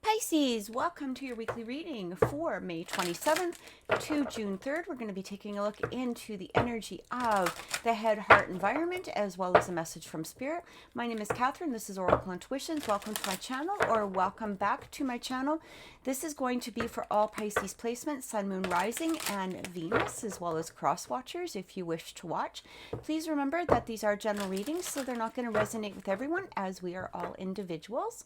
Pisces, welcome to your weekly reading for May 27th to June 3rd. We're going to be taking a look into the energy of the head, heart, environment, as well as a message from Spirit. My name is Catherine. This is Oracle Intuitions. Welcome to my channel, or welcome back to my channel. This is going to be for all Pisces placements, Sun, Moon, Rising, and Venus, as well as cross watchers if you wish to watch. Please remember that these are general readings, so they're not going to resonate with everyone, as we are all individuals.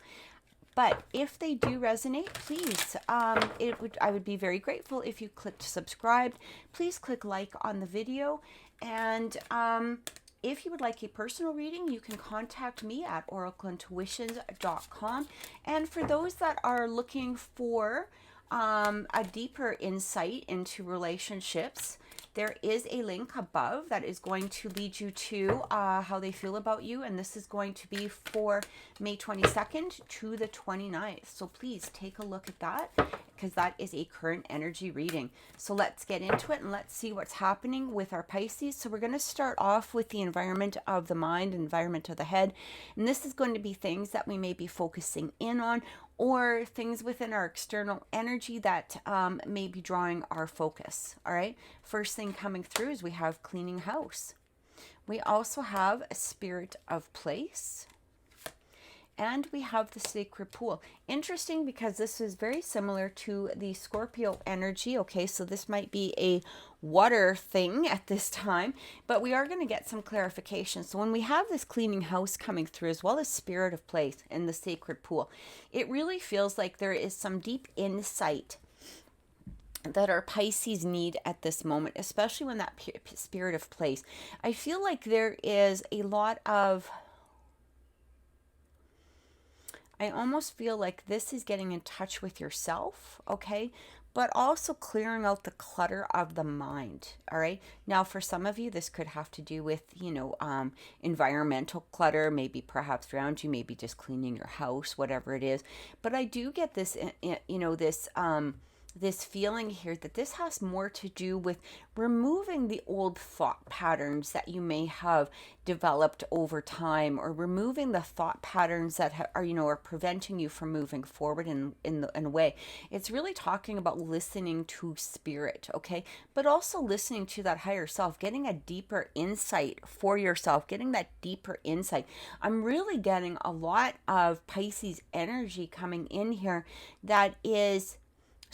But if they do resonate, please, I would be very grateful if you clicked subscribe. Please click like on the video. And if you would like a personal reading, you can contact me at oracleintuitions.com. And for those that are looking for a deeper insight into relationships, there is a link above that is going to lead you to how they feel about you. And this is going to be for May 22nd to the 29th. So please take a look at that, because that is a current energy reading. So let's get into it and let's see what's happening with our Pisces. So we're going to start off with the environment of the mind, environment of the head. And this is going to be things that we may be focusing in on, or things within our external energy that may be drawing our focus. All right. First thing coming through is we have cleaning house. We also have a spirit of place. And we have the sacred pool. Interesting, because this is very similar to the Scorpio energy. Okay, so this might be a water thing at this time, but we are going to get some clarification. So when we have this cleaning house coming through, as well as spirit of place and the sacred pool, it really feels like there is some deep insight that our Pisces need at this moment, especially when that spirit of place. I feel like there is a lot of, I almost feel like this is getting in touch with yourself, okay? But also clearing out the clutter of the mind, all right? Now, for some of you, this could have to do with, environmental clutter, maybe perhaps around you, maybe just cleaning your house, whatever it is. But I do get this, this feeling here that this has more to do with removing the old thought patterns that you may have developed over time, or removing the thought patterns that are preventing you from moving forward in a way. It's really talking about listening to spirit, okay? But also listening to that higher self, getting a deeper insight for yourself, getting that deeper insight. I'm really getting a lot of Pisces energy coming in here that is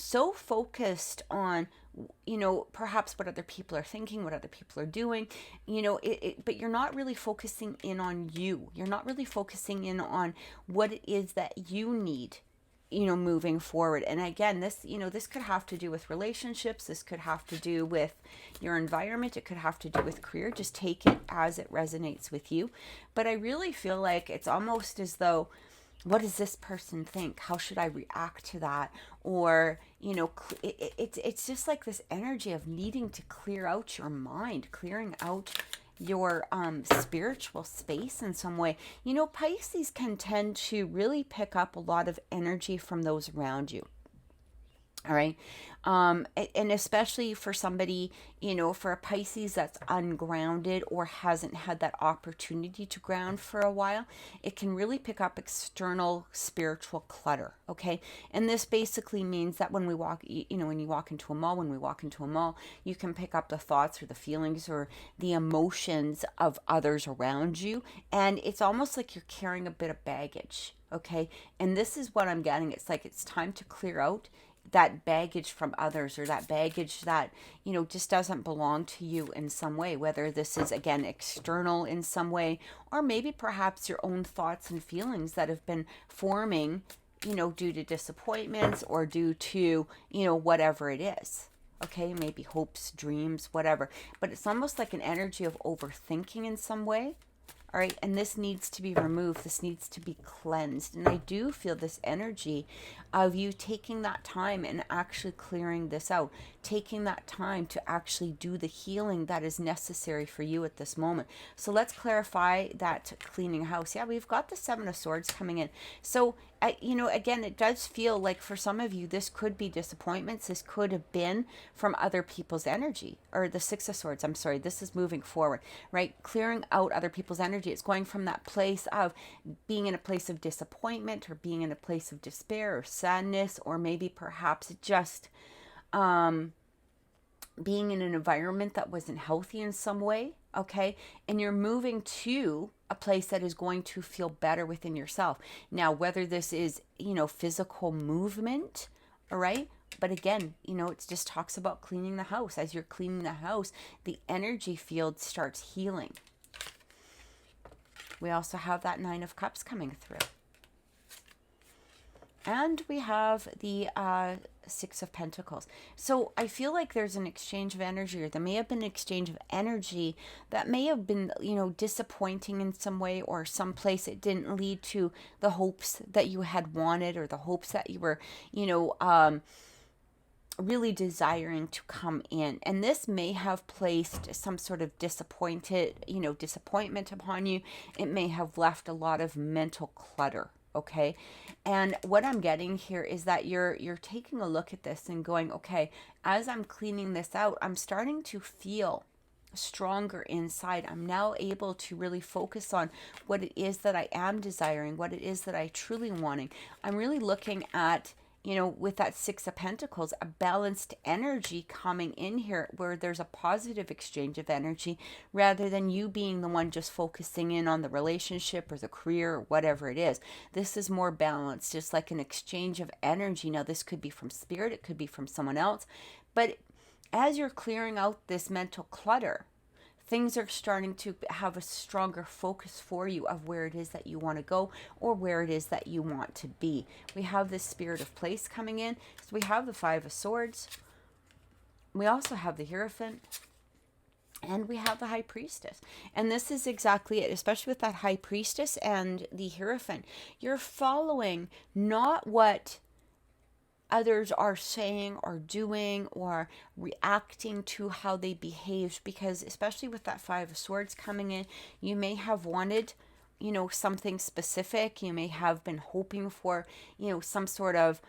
so focused on, perhaps what other people are thinking, what other people are doing, but you're not really focusing in on you. You're not really focusing in on what it is that you need, moving forward. And again, this could have to do with relationships. This could have to do with your environment. It could have to do with career. Just take it as it resonates with you. But I really feel like it's almost as though, what does this person think? How should I react to that? Or, it's just like this energy of needing to clear out your mind, clearing out your spiritual space in some way. Pisces can tend to really pick up a lot of energy from those around you. All right. And especially for somebody, for a Pisces that's ungrounded or hasn't had that opportunity to ground for a while, it can really pick up external spiritual clutter. Okay. And this basically means that when we walk, when you walk into a mall, you can pick up the thoughts or the feelings or the emotions of others around you. And it's almost like you're carrying a bit of baggage. Okay. And this is what I'm getting. It's like it's time to clear out that baggage from others, or that baggage that, just doesn't belong to you in some way, whether this is, again, external in some way, or maybe perhaps your own thoughts and feelings that have been forming, due to disappointments or due to, whatever it is. Okay, maybe hopes, dreams, whatever. But it's almost like an energy of overthinking in some way. All right, and this needs to be removed. This needs to be cleansed. And I do feel this energy of you taking that time and actually clearing this out, taking that time to actually do the healing that is necessary for you at this moment. So let's clarify that cleaning house. Yeah, we've got the Seven of Swords coming in. So you know, again, it does feel like for some of you, this could be disappointments. This could have been from other people's energy, or the Six of Swords. I'm sorry, this is moving forward, right? Clearing out other people's energy. It's going from that place of being in a place of disappointment, or being in a place of despair or sadness, or maybe perhaps just being in an environment that wasn't healthy in some way, okay? And you're moving to a place that is going to feel better within yourself. Now, whether this is, you know, physical movement, all right? But again, you know, it just talks about cleaning the house. As you're cleaning the house, the energy field starts healing. We also have that Nine of Cups coming through. And we have the Six of Pentacles. So I feel like there's an exchange of energy, or there may have been an exchange of energy that may have been, you know, disappointing in some way, or someplace it didn't lead to the hopes that you had wanted, or the hopes that you were, you know, really desiring to come in. And this may have placed some sort of disappointment upon you. It may have left a lot of mental clutter. Okay. And what I'm getting here is that you're taking a look at this and going, okay, as I'm cleaning this out, I'm starting to feel stronger inside. I'm now able to really focus on what it is that I am desiring, what it is that I truly wanting. I'm really looking at, you know, with that Six of Pentacles, a balanced energy coming in here, where there's a positive exchange of energy, rather than you being the one just focusing in on the relationship or the career or whatever it is. This is more balanced, just like an exchange of energy. Now, this could be from spirit, it could be from someone else, but as you're clearing out this mental clutter, things are starting to have a stronger focus for you of where it is that you want to go, or where it is that you want to be. We have this Spirit of Place coming in. So we have the Five of Swords. We also have the Hierophant. And we have the High Priestess. And this is exactly it, especially with that High Priestess and the Hierophant. You're following not what others are saying or doing or reacting to how they behaved, because especially with that Five of Swords coming in, you may have wanted, you know, something specific. You may have been hoping for, you know, some sort of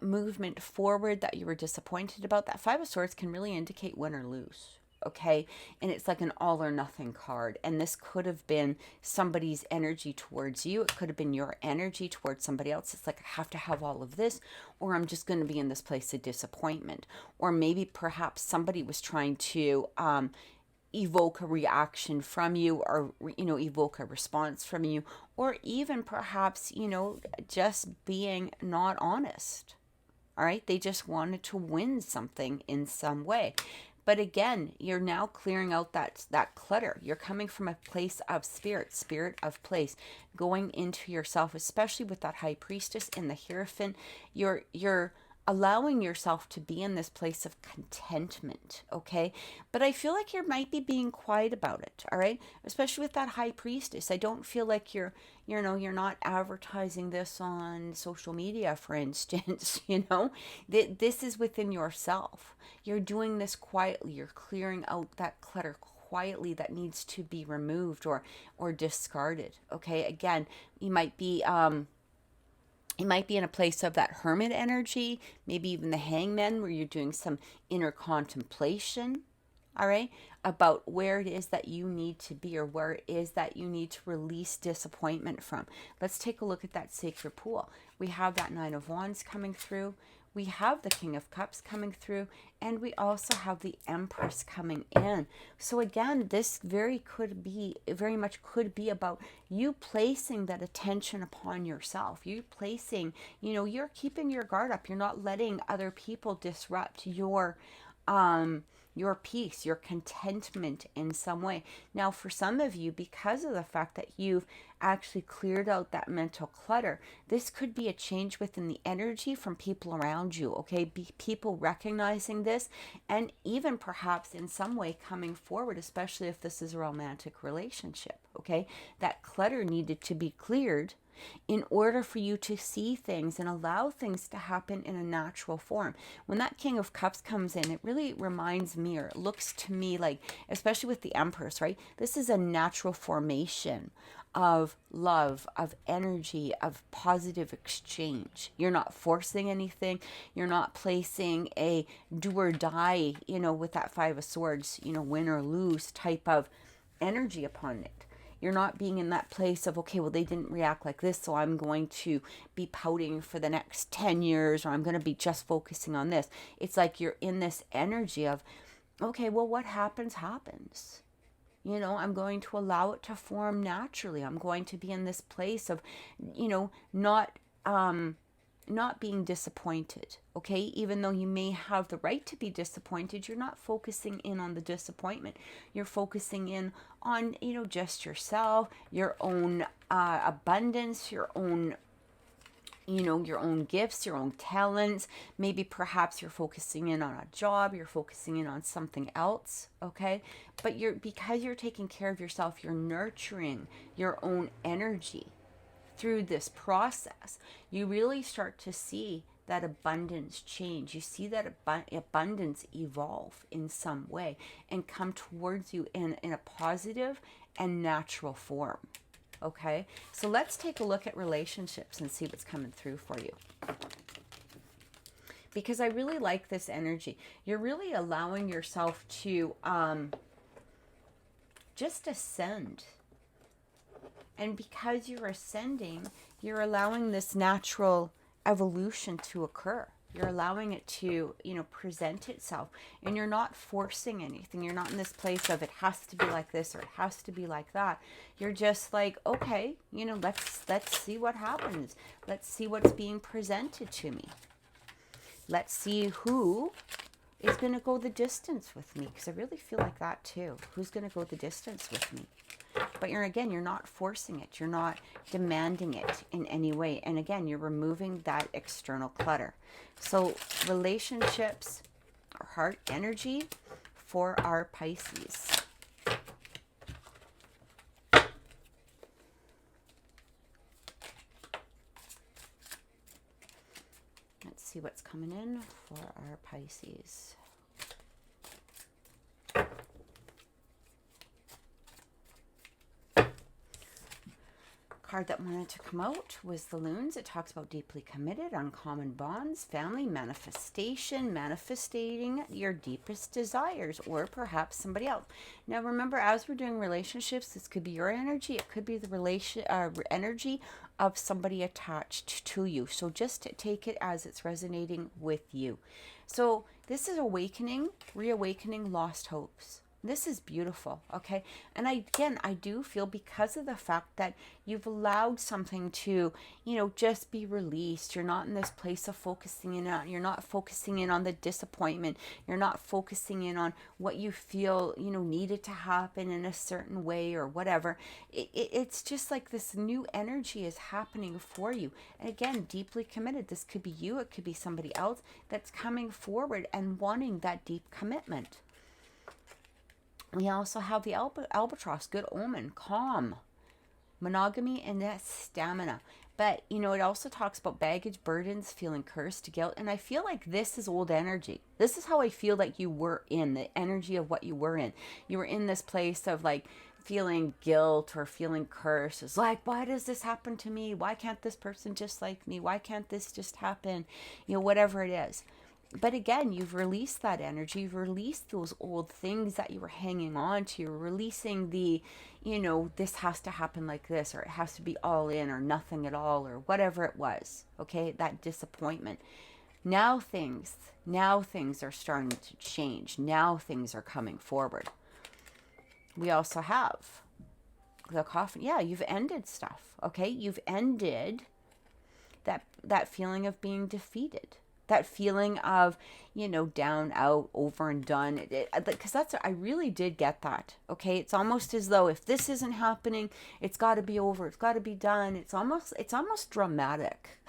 movement forward that you were disappointed about. That Five of Swords can really indicate win or lose. Okay. And it's like an all or nothing card. And this could have been somebody's energy towards you. It could have been your energy towards somebody else. It's like, I have to have all of this, or I'm just going to be in this place of disappointment. Or maybe perhaps somebody was trying to evoke a reaction from you, or, you know, evoke a response from you, or even perhaps, you know, just being not honest. All right. They just wanted to win something in some way. But again, you're now clearing out that clutter. You're coming from a place of spirit of place, going into yourself, especially with that High Priestess and the Hierophant. You're allowing yourself to be in this place of contentment, okay? But I feel like you might be being quiet about it, all right? Especially with that High Priestess. I don't feel like you're not advertising this on social media, for instance, you know? This is within yourself. You're doing this quietly. You're clearing out that clutter quietly that needs to be removed or discarded, okay? Again, you might be in a place of that Hermit energy, maybe even the Hangman, where you're doing some inner contemplation, all right, about where it is that you need to be, or where it is that you need to release disappointment from. Let's take a look at that sacred pool. We have that Nine of Wands coming through. We have the King of Cups coming through, and we also have the Empress coming in. So again, this very much could be about you placing that attention upon yourself. You placing, you know, you're keeping your guard up. You're not letting other people disrupt your peace, your contentment in some way. Now, for some of you, because of the fact that you've actually cleared out that mental clutter, this could be a change within the energy from people around you, okay? People recognizing this, and even perhaps in some way coming forward, especially if this is a romantic relationship, okay? That clutter needed to be cleared, in order for you to see things and allow things to happen in a natural form. When that King of Cups comes in, it really reminds me, or it looks to me like, especially with the Empress, right? This is a natural formation of love, of energy, of positive exchange. You're not forcing anything. You're not placing a do or die, with that Five of Swords, win or lose type of energy upon it. You're not being in that place of, okay, well, they didn't react like this, so I'm going to be pouting for the next 10 years, or I'm going to be just focusing on this. It's like you're in this energy of, okay, well, what happens, happens. I'm going to allow it to form naturally. I'm going to be in this place of, not being disappointed, okay? Even though you may have the right to be disappointed, you're not focusing in on the disappointment. You're focusing in on, just yourself, your own abundance, your own gifts, your own talents. Maybe perhaps you're focusing in on a job, you're focusing in on something else, okay? But because you're taking care of yourself, you're nurturing your own energy. Through this process, you really start to see that abundance change. You see that abundance evolve in some way and come towards you in a positive and natural form. Okay, so let's take a look at relationships and see what's coming through for you. Because I really like this energy. You're really allowing yourself to just ascend. And because you're ascending, you're allowing this natural evolution to occur. You're allowing it to, present itself. And you're not forcing anything. You're not in this place of it has to be like this or it has to be like that. You're just like, okay, let's see what happens. Let's see what's being presented to me. Let's see who is going to go the distance with me. Because I really feel like that too. Who's going to go the distance with me? But you're not forcing it. You're not demanding it in any way. And again, you're removing that external clutter. So relationships, or heart energy for our Pisces. Let's see what's coming in for our Pisces. Card that wanted to come out was the Loons. It talks about deeply committed, uncommon bonds, family, manifestation, manifesting your deepest desires, or perhaps somebody else. Now remember, as we're doing relationships, this could be your energy. It could be the energy of somebody attached to you. So just take it as it's resonating with you. So this is awakening, reawakening lost hopes. This is beautiful, okay? And I do feel because of the fact that you've allowed something to, just be released. You're not in this place of focusing in on, you're not focusing in on the disappointment. You're not focusing in on what you feel, needed to happen in a certain way or whatever. It's just like this new energy is happening for you. And again, deeply committed. This could be you, it could be somebody else that's coming forward and wanting that deep commitment. We also have the albatross, good omen, calm, monogamy, and that stamina. But, it also talks about baggage, burdens, feeling cursed, guilt. And I feel like this is old energy. This is how I feel like you were in, the energy of what you were in. You were in this place of like feeling guilt or feeling cursed. It's like, why does this happen to me? Why can't this person just like me? Why can't this just happen? Whatever it is. But again, you've released that energy. You've released those old things that you were hanging on to. You're releasing the, this has to happen like this, or it has to be all in or nothing at all, or whatever it was. Okay, that disappointment. Now things are starting to change. Now things are coming forward. We also have the coffin. Yeah, you've ended stuff. Okay, you've ended that feeling of being defeated. That feeling of, down, out, over and done. Because I really did get that. Okay, it's almost as though if this isn't happening, it's got to be over. It's got to be done. It's almost dramatic.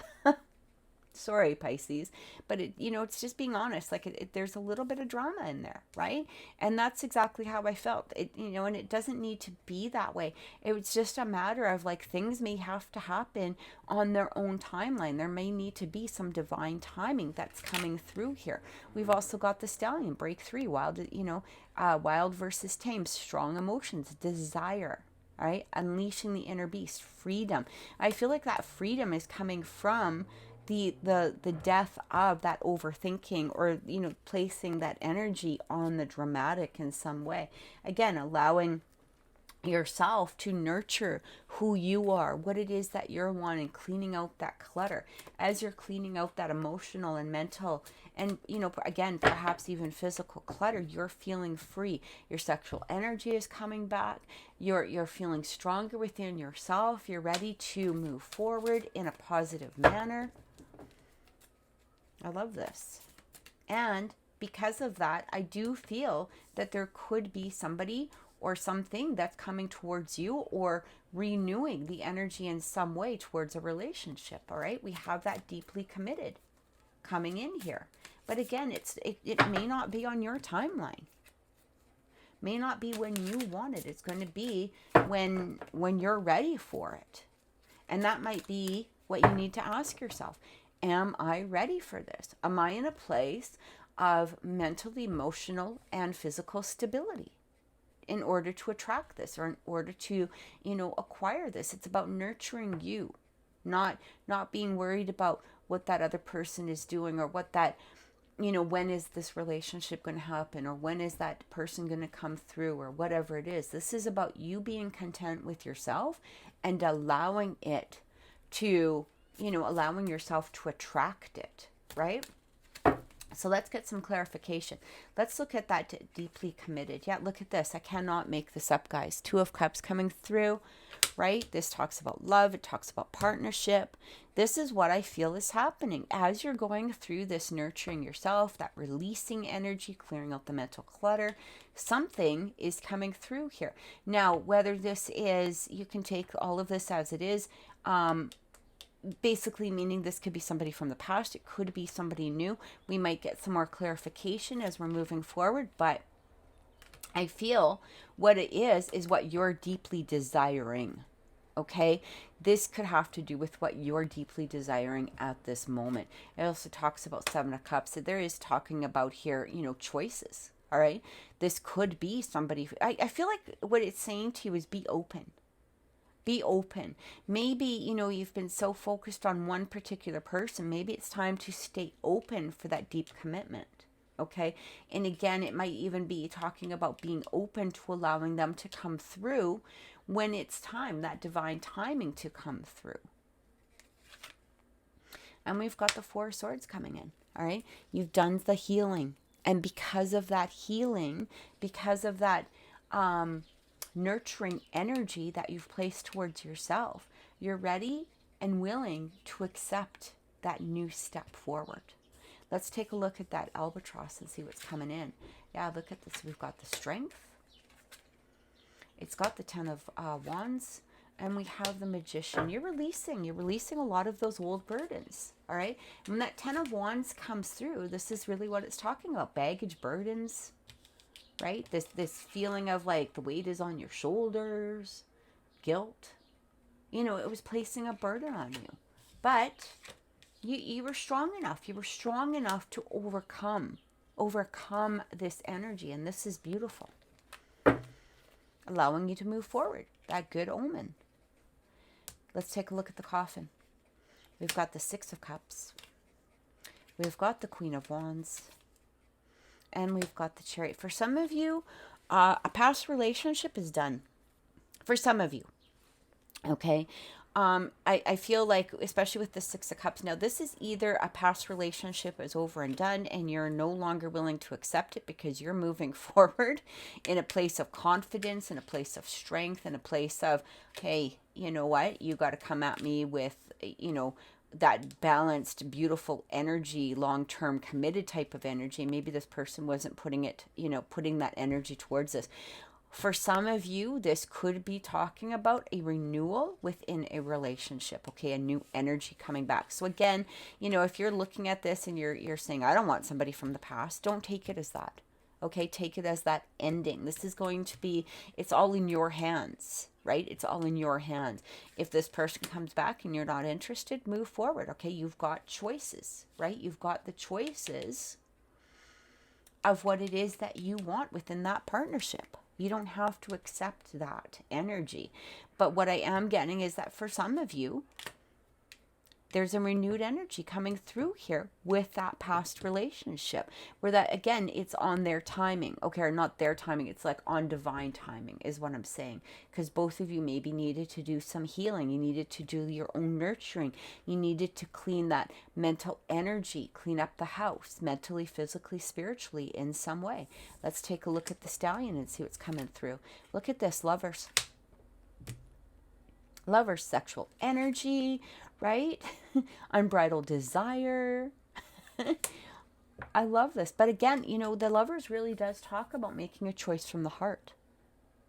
Sorry, Pisces, but it's just being honest. Like there's a little bit of drama in there, right? And that's exactly how I felt. And it doesn't need to be that way. It was just a matter of like things may have to happen on their own timeline. There may need to be some divine timing that's coming through here. We've also got the Stallion, break 3, wild, wild versus tame, strong emotions, desire. All right, unleashing the inner beast, freedom. I feel like that freedom is coming from the death of that overthinking, or placing that energy on the dramatic in some way. Again, allowing yourself to nurture who you are, what it is that you're wanting, cleaning out that clutter. As you're cleaning out that emotional and mental and again, perhaps even physical clutter, you're feeling free. Your sexual energy is coming back. You're feeling stronger within yourself. You're ready to move forward in a positive manner. I love this. And because of that, I do feel that there could be somebody or something that's coming towards you, or renewing the energy in some way towards a relationship. All right, we have that deeply committed coming in here. But again, it may not be on your timeline. May not be when you want it. It's going to be when you're ready for it. And that might be what you need to ask yourself. Am I ready for this? Am I in a place of mental, emotional, and physical stability in order to attract this, or in order to, acquire this? It's about nurturing you, not being worried about what that other person is doing, or what that, when is this relationship going to happen, or when is that person going to come through, or whatever it is. This is about you being content with yourself and allowing it to, allowing yourself to attract it, right? So let's get some clarification. Let's look at that deeply committed. Yeah, look at this. I cannot make this up, guys. 2 of Cups coming through, right? This talks about love. It talks about partnership. This is what I feel is happening as you're going through this nurturing yourself, that releasing energy, clearing out the mental clutter. Something is coming through here. Now, whether this is, you can take all of this as it is, basically meaning this could be somebody from the past. It could be somebody new. We might get some more clarification as we're moving forward, but I feel what it is what you're deeply desiring. Okay, this could have to do with what you're deeply desiring at this moment. It also talks about 7 of Cups. So there is talking about here, choices. All right, this could be somebody. I feel like what it's saying to you is be open. Be open. Maybe, you've been so focused on one particular person. Maybe it's time to stay open for that deep commitment. Okay. And again, it might even be talking about being open to allowing them to come through when it's time, that divine timing to come through. And we've got the 4 of Swords coming in. All right. You've done the healing. And because of that healing, because of that, nurturing energy that you've placed towards yourself, you're ready and willing to accept that new step forward. Let's take a look at that albatross and see what's coming in. Yeah, look at this. We've got the Strength. It's got the 10 of Wands, and we have the Magician. You're releasing a lot of those old burdens. All right. And when that 10 of Wands comes through, this is really what it's talking about. Baggage, burdens. Right? This feeling of like the weight is on your shoulders, guilt. It was placing a burden on you. But you were strong enough. You were strong enough to overcome this energy. And this is beautiful. Allowing you to move forward. That good omen. Let's take a look at the Coffin. We've got the 6 of Cups. We've got the Queen of Wands. And we've got the Chariot. For some of you, a past relationship is done. For some of you. Okay. I feel like, especially with the 6 of Cups, now this is either a past relationship is over and done and you're no longer willing to accept it because you're moving forward in a place of confidence, in a place of strength, in a place of, hey, you know what? You got to come at me with, that balanced, beautiful energy, long-term committed type of energy. Maybe this person wasn't putting that energy towards this. For some of you, this could be talking about a renewal within a relationship, okay? A new energy coming back. So again, if you're looking at this and you're saying, I don't want somebody from the past, don't take it as that, okay? Take it as that ending. This is going to be, it's all in your hands, right? It's all in your hands. If this person comes back and you're not interested, move forward, okay? You've got choices, right? You've got the choices of what it is that you want within that partnership. You don't have to accept that energy. But what I am getting is that for some of you, there's a renewed energy coming through here with that past relationship, where that, again, it's on their timing, okay? Or not their timing, it's like on divine timing is what I'm saying. Because both of you maybe needed to do some healing. You needed to do your own nurturing. You needed to clean that mental energy, clean up the house, mentally, physically, spiritually, in some way. Let's take a look at the stallion and see what's coming through. Look at this, lovers. Lovers, sexual energy, right? Unbridled desire. I love this. But again, the lovers really does talk about making a choice from the heart.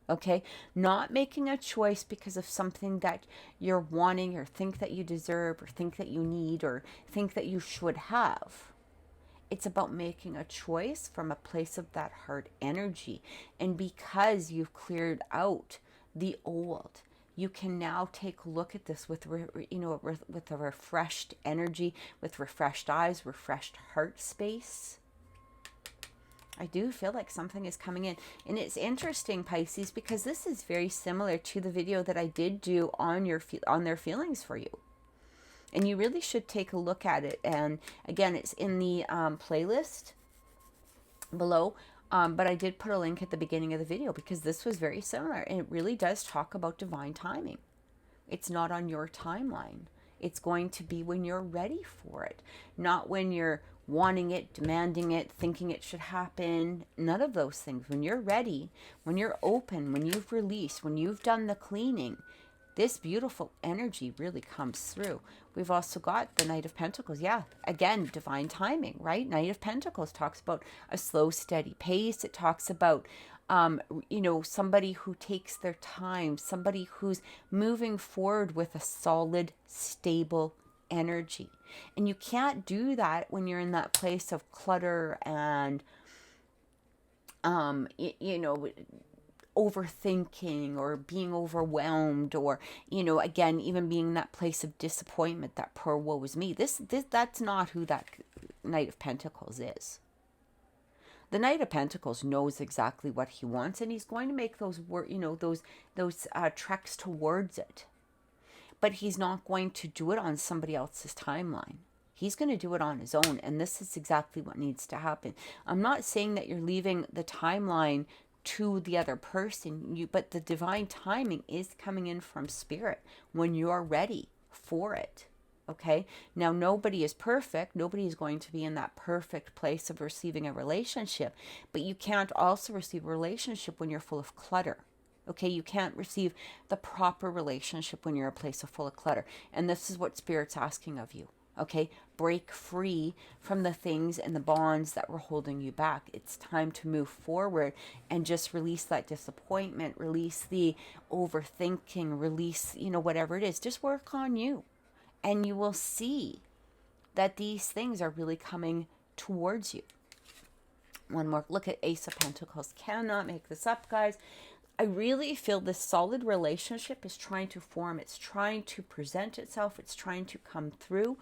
Okay? Not making a choice because of something that you're wanting or think that you deserve or think that you need or think that you should have. It's about making a choice from a place of that heart energy. And because you've cleared out the old, you can now take a look at this with a refreshed energy, with refreshed eyes, refreshed heart space. I do feel like something is coming in. And it's interesting, Pisces, because this is very similar to the video that I did do on their feelings for you. And you really should take a look at it. And again, it's in the playlist below. But I did put a link at the beginning of the video because this was very similar. And it really does talk about divine timing. It's not on your timeline. It's going to be when you're ready for it. Not when you're wanting it, demanding it, thinking it should happen. None of those things. When you're ready, when you're open, when you've released, when you've done the cleaning, this beautiful energy really comes through. We've also got the Knight of Pentacles. Yeah, again, divine timing, right? Knight of Pentacles talks about a slow, steady pace. It talks about, somebody who takes their time, somebody who's moving forward with a solid, stable energy. And you can't do that when you're in that place of clutter and, overthinking or being overwhelmed or, again, even being in that place of disappointment, that poor woe is me. That's not who that Knight of Pentacles is. The Knight of Pentacles knows exactly what he wants, and he's going to make those treks towards it. But he's not going to do it on somebody else's timeline. He's going to do it on his own, and this is exactly what needs to happen. I'm not saying that you're leaving the timeline to the other person, but the divine timing is coming in from spirit when you're ready for it. Okay, now nobody is perfect. Nobody is going to be in that perfect place of receiving a relationship, but you can't also receive a relationship when you're full of clutter. Okay, you can't receive the proper relationship when you're a place of full of clutter, and this is what Spirit's asking of you. Okay, break free from the things and the bonds that were holding you back. It's time to move forward and just release that disappointment, release the overthinking, release, whatever it is. Just work on you. And you will see that these things are really coming towards you. One more look at Ace of Pentacles. Cannot make this up, guys. I really feel this solid relationship is trying to form. It's trying to present itself. It's trying to come through.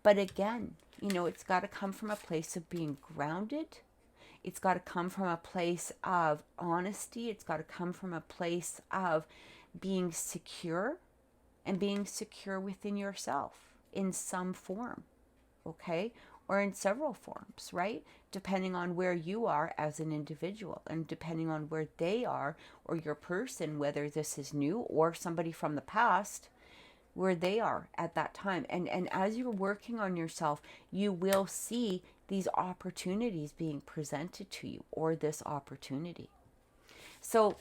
But again, it's got to come from a place of being grounded. It's got to come from a place of honesty. It's got to come from a place of being secure and being secure within yourself in some form, okay? Or in several forms, right? Depending on where you are as an individual and depending on where they are or your person, whether this is new or somebody from the past, where they are at that time. And as you're working on yourself, you will see these opportunities being presented to you or this opportunity. So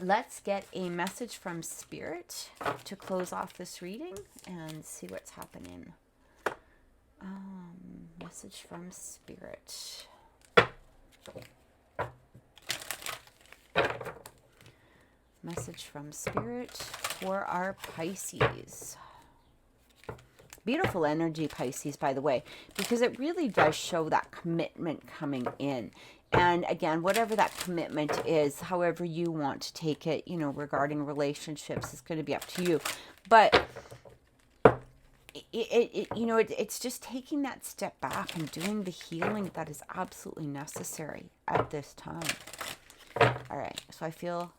let's get a message from Spirit to close off this reading and see what's happening. Message from Spirit. Message from Spirit for our Pisces. Beautiful energy, Pisces, by the way, because it really does show that commitment coming in. And again, whatever that commitment is, however you want to take it, you know, regarding relationships, it's going to be up to you. But you know, it's just taking that step back and doing the healing that is absolutely necessary at this time. All right, so I feel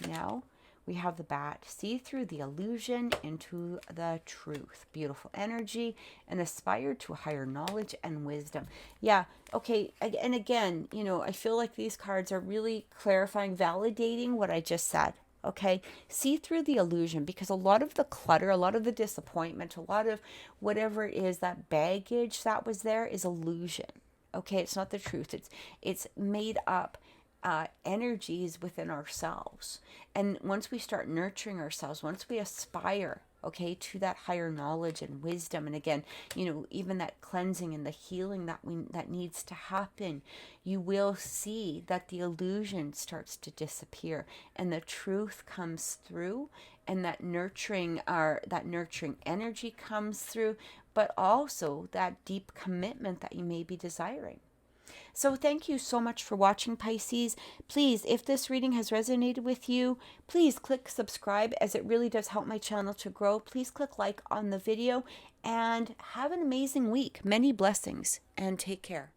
now we have the bat. See through the illusion into the truth. Beautiful energy, and aspire to higher knowledge and wisdom. Yeah, okay. And again, you know, I feel like these cards are really clarifying, validating what I just said. Okay, see through the illusion, because a lot of the clutter, a lot of the disappointment, a lot of whatever it is, that baggage that was there is illusion. Okay, it's not the truth. It's made up energies within ourselves. And once we start nurturing ourselves, once we aspire, okay, to that higher knowledge and wisdom, and again, you know, even that cleansing and the healing that needs to happen, you will see that the illusion starts to disappear and the truth comes through, and that nurturing energy comes through, but also that deep commitment that you may be desiring. So thank you so much for watching, Pisces. Please, if this reading has resonated with you, please click subscribe, as it really does help my channel to grow. Please click like on the video, and have an amazing week. Many blessings, and take care.